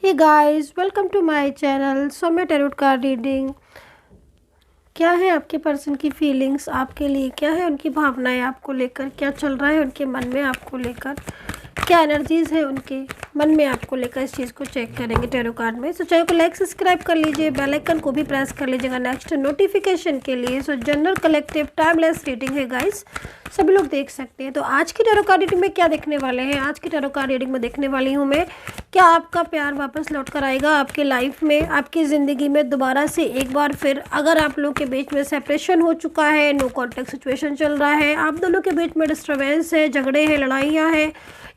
Hey guys, welcome to my channel Saumya tarot card reading. क्या है आपके पर्सन की फीलिंग्स आपके लिए, क्या है उनकी भावनाएं आपको लेकर, क्या चल रहा है उनके मन में आपको लेकर, क्या एनर्जीज है उनके मन में आपको लेकर, इस चीज़ को चेक करेंगे टैरो कार्ड में। सो चैनल को लाइक सब्सक्राइब कर लीजिए, बेल आइकन को भी प्रेस कर लीजिएगा नेक्स्ट नोटिफिकेशन के लिए। सो जनरल कलेक्टिव टाइमलेस रीडिंग है गाइस, सभी लोग देख सकते हैं। तो आज की टैरो कार्ड रीडिंग में क्या देखने वाले हैं, आज की टैरो कार्ड रीडिंग में देखने वाली हूँ मैं, क्या आपका प्यार वापस लौट कर आएगा आपके लाइफ में, आपकी ज़िंदगी में दोबारा से एक बार फिर। अगर आप लोगों के बीच में सेपरेशन हो चुका है, नो कॉन्टेक्ट सिचुएशन चल रहा है, आप दोनों के बीच में डिस्टर्बेंस है, झगड़े हैं, लड़ाइयाँ हैं,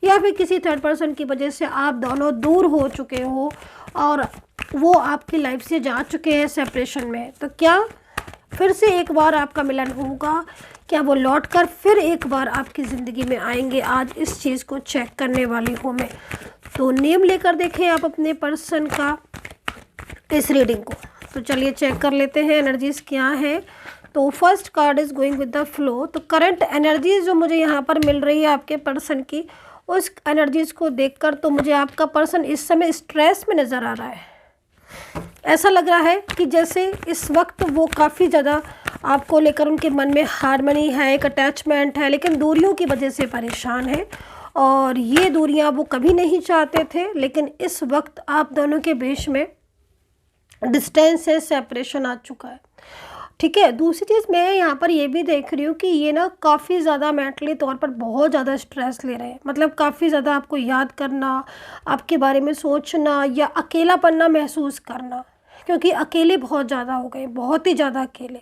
या फिर किसी थर्ड पर्सन की वजह से आप दोनों दूर हो चुके हो और वो आपकी लाइफ से जा चुके हैं सेपरेशन में, तो क्या फिर से एक बार आपका मिलन होगा, क्या वो लौटकर फिर एक बार आपकी ज़िंदगी में आएंगे? आज इस चीज़ को चेक करने वाली हूँ मैं। तो नेम लेकर देखें आप अपने पर्सन का इस रीडिंग को। तो चलिए चेक कर लेते हैं एनर्जीज क्या है। तो first card is going with the flow. तो करंट एनर्जीज जो मुझे यहाँ पर मिल रही है आपके पर्सन की, उस एनर्जीज को देखकर तो मुझे आपका पर्सन इस समय स्ट्रेस में नज़र आ रहा है। ऐसा लग रहा है कि जैसे इस वक्त वो काफ़ी ज़्यादा आपको लेकर, उनके मन में हार्मनी है, एक अटैचमेंट है, लेकिन दूरियों की वजह से परेशान है। और ये दूरियां वो कभी नहीं चाहते थे, लेकिन इस वक्त आप दोनों के बीच में डिस्टेंस है, सेपरेशन आ चुका है। ठीक है। दूसरी चीज़ मैं यहाँ पर ये भी देख रही हूँ कि ये ना काफ़ी ज़्यादा मेंटली तौर पर बहुत ज़्यादा स्ट्रेस ले रहे हैं। मतलब काफ़ी ज़्यादा आपको याद करना, आपके बारे में सोचना या अकेलापन ना महसूस करना, क्योंकि अकेले बहुत ज़्यादा हो गए, बहुत ही ज़्यादा अकेले।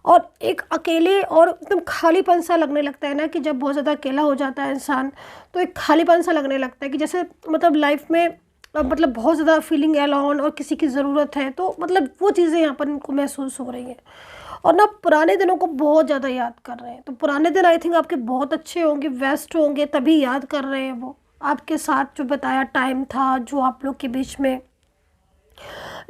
और एक अकेले और एकदम खालीपन सा लगने लगता है ना, कि जब बहुत ज़्यादा अकेला हो जाता है इंसान तो एक खालीपन सा लगने लगता है कि जैसे मतलब लाइफ में मतलब बहुत ज़्यादा फीलिंग अलोन और किसी की ज़रूरत है। तो मतलब वो चीज़ें यहाँ पर इनको महसूस हो रही हैं और ना पुराने दिनों को बहुत ज़्यादा याद कर रहे हैं। तो पुराने दिन आई थिंक आपके बहुत अच्छे होंगे, बेस्ट होंगे, तभी याद कर रहे हैं। वो आपके साथ जो बताया टाइम था, जो आप लोग के बीच में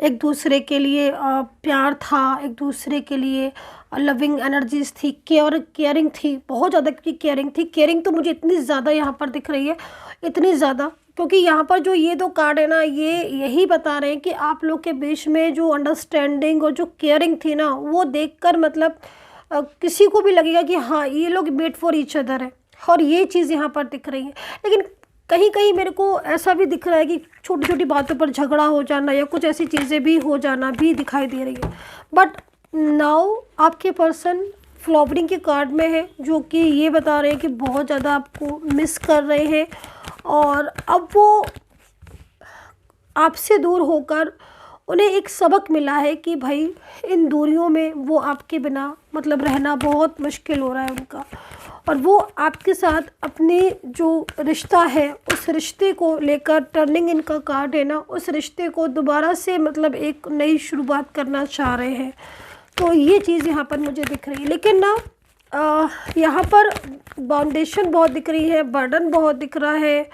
एक दूसरे के लिए प्यार था, एक दूसरे के लिए लविंग एनर्जीज थी, केयरिंग थी, बहुत ज़्यादा की केयरिंग थी। केयरिंग तो मुझे इतनी ज़्यादा यहाँ पर दिख रही है, इतनी ज़्यादा, क्योंकि यहाँ पर जो ये दो कार्ड है ना, ये यही बता रहे हैं कि आप लोग के बीच में जो अंडरस्टैंडिंग और जो केयरिंग थी ना, वो देखकर मतलब किसी को भी लगेगा कि हाँ, ये लोग मेड फॉर ईच अदर है। और ये चीज़ यहाँ पर दिख रही है। लेकिन कहीं कहीं मेरे को ऐसा भी दिख रहा है कि छोटी छोटी बातों पर झगड़ा हो जाना या कुछ ऐसी चीज़ें भी हो जाना भी दिखाई दे रही है। बट नाउ आपके पर्सन फ्लावरिंग के कार्ड में है, जो कि ये बता रहे हैं कि बहुत ज़्यादा आपको मिस कर रहे हैं और अब वो आपसे दूर होकर उन्हें एक सबक मिला है कि भाई इन दूरियों में वो आपके बिना मतलब रहना बहुत मुश्किल हो रहा है उनका। और वो आपके साथ अपने जो रिश्ता है, उस रिश्ते को लेकर, टर्निंग इनका कार्ड है ना, उस रिश्ते को दोबारा से मतलब एक नई शुरुआत करना चाह रहे हैं। तो ये चीज़ यहाँ पर मुझे दिख रही है। लेकिन ना यहाँ पर बाउंडेशन बहुत दिख रही है, बर्डन बहुत दिख रहा है,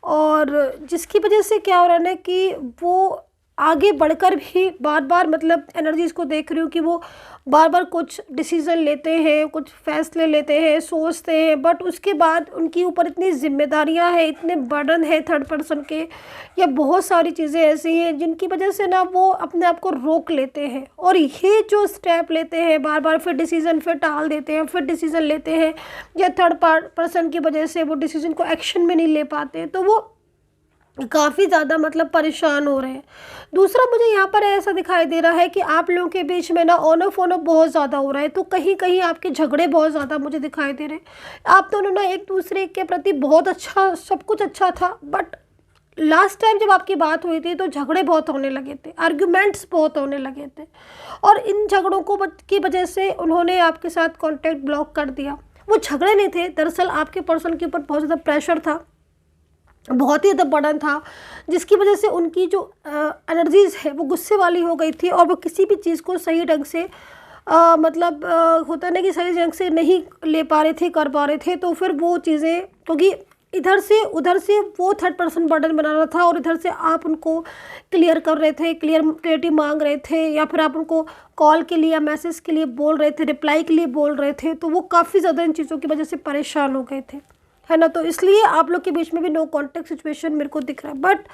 और जिसकी वजह से क्या हो रहा है ना कि वो आगे बढ़कर भी बार बार मतलब एनर्जीज़ को देख रही हूँ कि वो बार बार कुछ डिसीज़न लेते हैं, कुछ फैसले लेते हैं, सोचते हैं, बट उसके बाद उनके ऊपर इतनी जिम्मेदारियां हैं, इतने बर्डन है थर्ड पर्सन के, या बहुत सारी चीज़ें ऐसी हैं जिनकी वजह से ना वो अपने आप को रोक लेते हैं। और ये जो स्टेप लेते हैं बार बार, फिर डिसीज़न फिर टाल देते हैं, फिर डिसीज़न लेते हैं, या थर्ड पर्सन की वजह से वो डिसीज़न को एक्शन में नहीं ले पाते, तो वो काफ़ी ज़्यादा मतलब परेशान हो रहे हैं। दूसरा मुझे यहाँ पर ऐसा दिखाई दे रहा है कि आप लोगों के बीच में ना ऑन ऑफ बहुत ज़्यादा हो रहा है। तो कहीं कहीं आपके झगड़े बहुत ज़्यादा मुझे दिखाई दे रहे हैं। आप दोनों ना एक दूसरे के प्रति बहुत अच्छा, सब कुछ अच्छा था, बट लास्ट टाइम जब आपकी बात हुई थी तो झगड़े बहुत होने लगे थे, आर्ग्यूमेंट्स बहुत होने लगे थे, और इन झगड़ों को की वजह से उन्होंने आपके साथ कॉन्टैक्ट ब्लॉक कर दिया। वो झगड़े नहीं थे, दरअसल आपके पर्सन के ऊपर बहुत ज़्यादा प्रेशर था, बहुत ही ज़्यादा बर्डन था, जिसकी वजह से उनकी जो एनर्जीज़ है वो गुस्से वाली हो गई थी, और वो किसी भी चीज़ को सही ढंग से मतलब होता है ना कि सही ढंग से नहीं ले पा रहे थे, कर पा रहे थे। तो फिर वो चीज़ें, क्योंकि इधर से उधर से वो थर्ड पर्सन बर्डन बना रहा था, और इधर से आप उनको क्लियर कर रहे थे, क्लियरिटी मांग रहे थे, या फिर आप उनको कॉल के लिए या मैसेज के लिए बोल रहे थे, रिप्लाई के लिए बोल रहे थे। तो वो काफ़ी ज़्यादा इन चीज़ों की वजह से परेशान हो गए थे, है ना। तो इसलिए आप लोग के बीच में भी नो कॉन्टेक्ट सिचुएशन मेरे को दिख रहा है। बट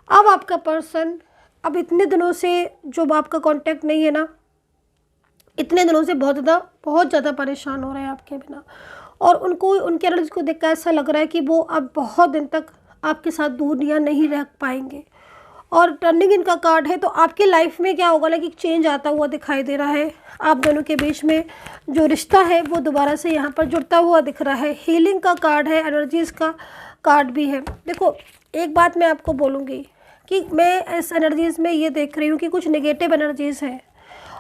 अब आपका पर्सन अब इतने दिनों से जो आपका कांटेक्ट नहीं है ना, इतने दिनों से बहुत ज़्यादा परेशान हो रहे हैं आपके बिना, और उनको उनके एनर्जी को देख कर ऐसा लग रहा है कि वो अब बहुत दिन तक आपके साथ दूरियां नहीं रह पाएंगे। और टर्निंग इनका कार्ड है, तो आपकी लाइफ में क्या होगा ना कि चेंज आता हुआ दिखाई दे रहा है। आप दोनों के बीच में जो रिश्ता है वो दोबारा से यहाँ पर जुड़ता हुआ दिख रहा है। हीलिंग का कार्ड है, एनर्जीज़ का कार्ड भी है। देखो, एक बात मैं आपको बोलूँगी कि मैं इस एनर्जीज़ में ये देख रही हूँ कि कुछ नेगेटिव एनर्जीज़ हैं,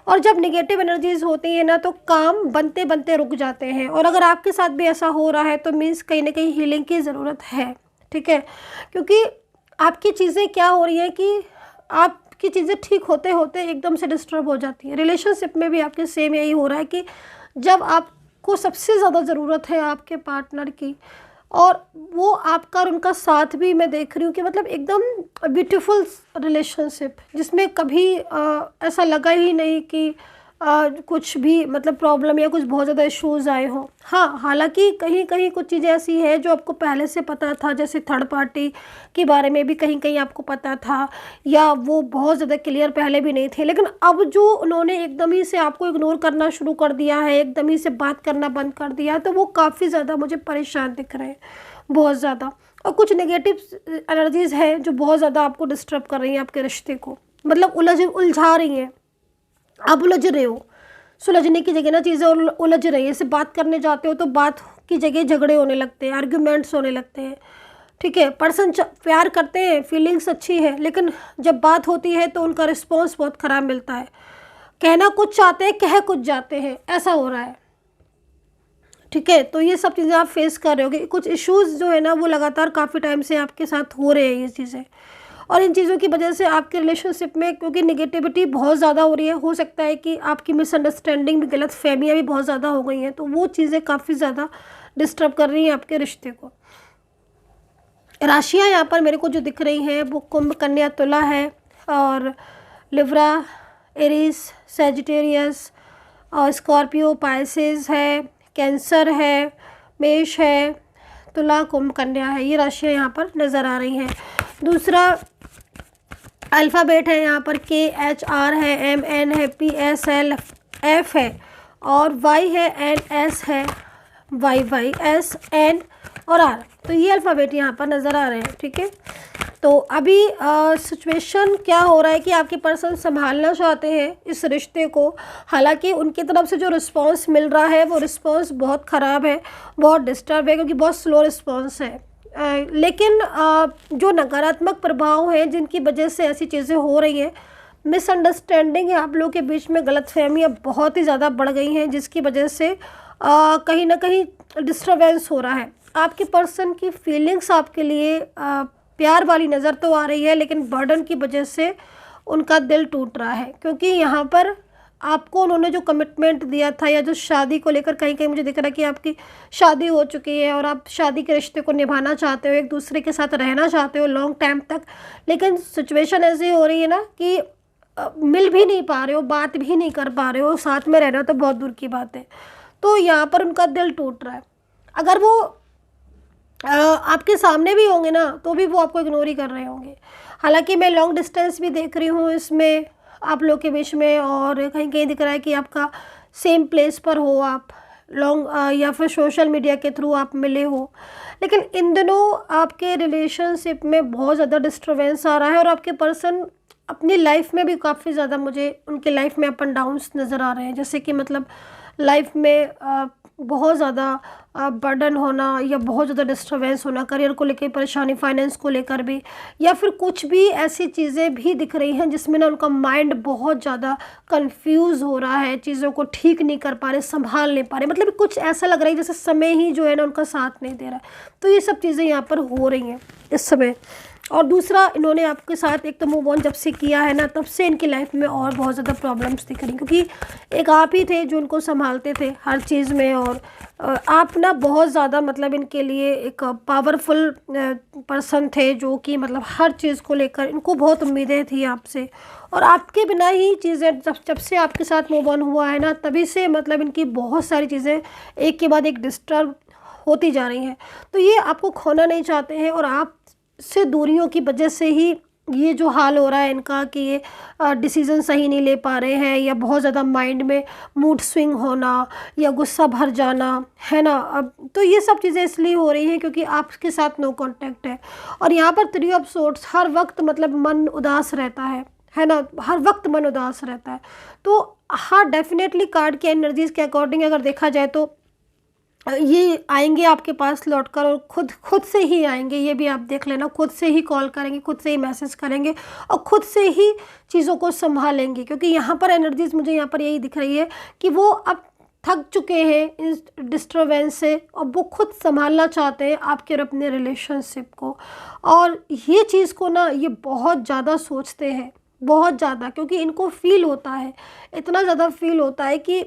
और जब नेगेटिव एनर्जीज़ होती हैं ना तो काम बनते बनते रुक जाते हैं। और अगर आपके साथ भी ऐसा हो रहा है तो मीन्स कहीं ना कहीं हीलिंग की ज़रूरत है, ठीक है। क्योंकि आपकी चीज़ें क्या हो रही हैं कि आपकी चीज़ें ठीक होते होते एकदम से डिस्टर्ब हो जाती हैं। रिलेशनशिप में भी आपके सेम यही हो रहा है कि जब आपको सबसे ज़्यादा ज़रूरत है आपके पार्टनर की, और वो आपका और उनका साथ भी मैं देख रही हूँ कि मतलब एकदम ब्यूटीफुल रिलेशनशिप, जिसमें कभी ऐसा लगा ही नहीं कि कुछ भी मतलब प्रॉब्लम या कुछ बहुत ज़्यादा इश्यूज आए हों। हाँ, हालांकि कहीं कहीं कुछ चीज़ें ऐसी हैं जो आपको पहले से पता था, जैसे थर्ड पार्टी के बारे में भी कहीं कहीं आपको पता था, या वो बहुत ज़्यादा क्लियर पहले भी नहीं थे, लेकिन अब जो उन्होंने एकदम ही से आपको इग्नोर करना शुरू कर दिया है, एकदम ही से बात करना बंद कर दिया है, तो वो काफ़ी ज़्यादा मुझे परेशान दिख रहे हैं, बहुत ज़्यादा। और कुछ नेगेटिव एनर्जीज़ हैं जो बहुत ज़्यादा आपको डिस्टर्ब कर रही हैं, आपके रिश्ते को मतलब उलझा रही हैं। आप उलझ रहे हो, सुलझने की जगह ना चीज़ें उलझ रही है। ऐसे बात करने जाते हो तो बात की जगह झगड़े होने लगते हैं, आर्ग्यूमेंट्स होने लगते हैं, ठीक है। पर्सन प्यार करते हैं, फीलिंग्स अच्छी है, लेकिन जब बात होती है तो उनका रिस्पॉन्स बहुत ख़राब मिलता है। कहना कुछ चाहते हैं, कह कुछ जाते हैं, ऐसा हो रहा है, ठीक है। तो ये सब चीज़ें आप फेस कर रहे होगे। कुछ इश्यूज़ जो है ना वो लगातार काफ़ी टाइम से आपके साथ हो रहे हैं ये चीज़ें, और इन चीज़ों की वजह से आपके रिलेशनशिप में क्योंकि नेगेटिविटी बहुत ज़्यादा हो रही है, हो सकता है कि आपकी मिसअंडरस्टैंडिंग भी, गलत फहमियाँ भी बहुत ज़्यादा हो गई हैं, तो वो चीज़ें काफ़ी ज़्यादा डिस्टर्ब कर रही हैं आपके रिश्ते को। राशियाँ यहाँ पर मेरे को जो दिख रही हैं वो कुंभ, कन्या, तुला है, और लिब्रा, एरीज, सेजिटेरियस, और स्कॉर्पियो, पाइसेस है, कैंसर है, मेष है, तुला, कुंभ, कन्या है। ये राशियाँ यहाँ पर नज़र आ रही हैं। दूसरा अल्फ़ाबेट है यहाँ पर KHR है, MN है, PSL, F है, और Y है, NS है, YYSN और R। तो ये अल्फ़ाबेट यहाँ पर नज़र आ रहे हैं, ठीक है। तो अभी सिचुएशन क्या हो रहा है कि आपके पर्सन संभालना चाहते हैं इस रिश्ते को, हालांकि उनकी तरफ से जो रिस्पांस मिल रहा है वो रिस्पांस बहुत ख़राब है, बहुत डिस्टर्ब है, क्योंकि बहुत स्लो रिस्पांस है। लेकिन जो नकारात्मक प्रभाव हैं जिनकी वजह से ऐसी चीज़ें हो रही हैं, मिसअंडरस्टैंडिंग है आप लोगों के बीच में, गलतफहमियां बहुत ही ज़्यादा बढ़ गई हैं, जिसकी वजह से कहीं ना कहीं डिस्टर्बेंस हो रहा है। आपके पर्सन की फीलिंग्स आपके लिए प्यार वाली नज़र तो आ रही है, लेकिन बर्डन की वजह से उनका दिल टूट रहा है, क्योंकि यहाँ पर आपको उन्होंने जो कमिटमेंट दिया था, या जो शादी को लेकर कहीं कहीं मुझे दिख रहा है कि आपकी शादी हो चुकी है और आप शादी के रिश्ते को निभाना चाहते हो, एक दूसरे के साथ रहना चाहते हो लॉन्ग टाइम तक, लेकिन सिचुएशन ऐसी हो रही है ना कि मिल भी नहीं पा रहे हो, बात भी नहीं कर पा रहे हो, साथ में रहना तो बहुत दूर की बात है। तो यहाँ पर उनका दिल टूट रहा है। अगर वो आपके सामने भी होंगे ना तो भी वो आपको इग्नोर ही कर रहे होंगे। हालांकि मैं लॉन्ग डिस्टेंस भी देख रही हूँ इसमें आप लोग के बीच में, और कहीं कहीं दिख रहा है कि आपका सेम प्लेस पर हो आप लॉन्ग, या फिर सोशल मीडिया के थ्रू आप मिले हो, लेकिन इन दिनों आपके रिलेशनशिप में बहुत ज़्यादा डिस्टर्बेंस आ रहा है, और आपके पर्सन अपनी लाइफ में भी काफ़ी ज़्यादा, मुझे उनके लाइफ में अप एंड डाउन्स नज़र आ रहे हैं, जैसे कि मतलब लाइफ में बहुत ज़्यादा बर्डन होना, या बहुत ज़्यादा डिस्टर्बेंस होना, करियर को लेकर परेशानी, फाइनेंस को लेकर भी, या फिर कुछ भी ऐसी चीज़ें भी दिख रही हैं जिसमें ना उनका माइंड बहुत ज़्यादा कंफ्यूज हो रहा है, चीज़ों को ठीक नहीं कर पा रहे, संभाल नहीं पा रहे, मतलब कुछ ऐसा लग रहा है जैसे समय ही जो है ना उनका साथ नहीं दे रहा है। तो ये सब चीज़ें यहाँ पर हो रही हैं इस समय। और दूसरा, इन्होंने आपके साथ एक तो मूव ऑन जब से किया है ना, तब से इनकी लाइफ में और बहुत ज़्यादा प्रॉब्लम्स दिख रही, क्योंकि एक आप ही थे जो उनको संभालते थे हर चीज़ में, और आप ना बहुत ज़्यादा मतलब इनके लिए एक पावरफुल पर्सन थे, जो कि मतलब हर चीज़ को लेकर इनको बहुत उम्मीदें थी आपसे, और आपके बिना ही चीज़ें जब से आपके साथ मूव ऑन हुआ है ना, तभी से मतलब इनकी बहुत सारी चीज़ें एक के बाद एक डिस्टर्ब होती जा रही हैं। तो ये आपको खोना नहीं चाहते हैं, और आप से दूरियों की वजह से ही ये जो हाल हो रहा है इनका कि ये डिसीज़न सही नहीं ले पा रहे हैं, या बहुत ज़्यादा माइंड में मूड स्विंग होना या गुस्सा भर जाना, है ना। अब तो ये सब चीज़ें इसलिए हो रही हैं क्योंकि आपके साथ नो कांटेक्ट है। और यहाँ पर 3 ऑफ सोर्ड्स, हर वक्त मतलब मन उदास रहता है ना, हर वक्त मन उदास रहता है। तो हाँ, डेफिनेटली कार्ड की एनर्जीज़ के अकॉर्डिंग अगर देखा जाए तो ये आएंगे आपके पास लौटकर, और खुद से ही आएंगे, ये भी आप देख लेना। खुद से ही कॉल करेंगे, खुद से ही मैसेज करेंगे, और खुद से ही चीज़ों को संभालेंगे। क्योंकि यहाँ पर एनर्जीज मुझे यहाँ पर यही दिख रही है कि वो अब थक चुके हैं इस डिस्टर्बेंस से, और वो खुद संभालना चाहते हैं आपके और अपने रिलेशनशिप को। और ये चीज़ को ना ये बहुत ज़्यादा सोचते हैं, बहुत ज़्यादा, क्योंकि इनको फील होता है, इतना ज़्यादा फील होता है कि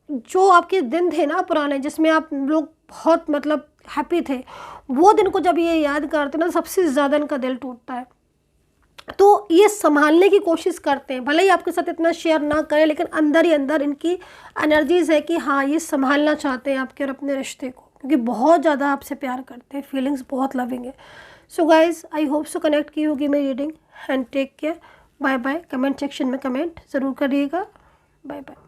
जो आपके दिन थे ना पुराने, जिसमें आप लोग बहुत मतलब हैप्पी थे, वो दिन को जब ये याद करते हैं ना, सबसे ज़्यादा इनका दिल टूटता है। तो ये संभालने की कोशिश करते हैं, भले ही आपके साथ इतना शेयर ना करें, लेकिन अंदर ही अंदर इनकी एनर्जीज़ है कि हाँ, ये संभालना चाहते हैं आपके और अपने रिश्ते को, क्योंकि बहुत ज़्यादा आपसे प्यार करते हैं, फीलिंग्स बहुत लविंग है। So guys, I hope so connect की होगी मेरी reading, and take care, bye bye. Comment section में कमेंट ज़रूर करिएगा। Bye bye.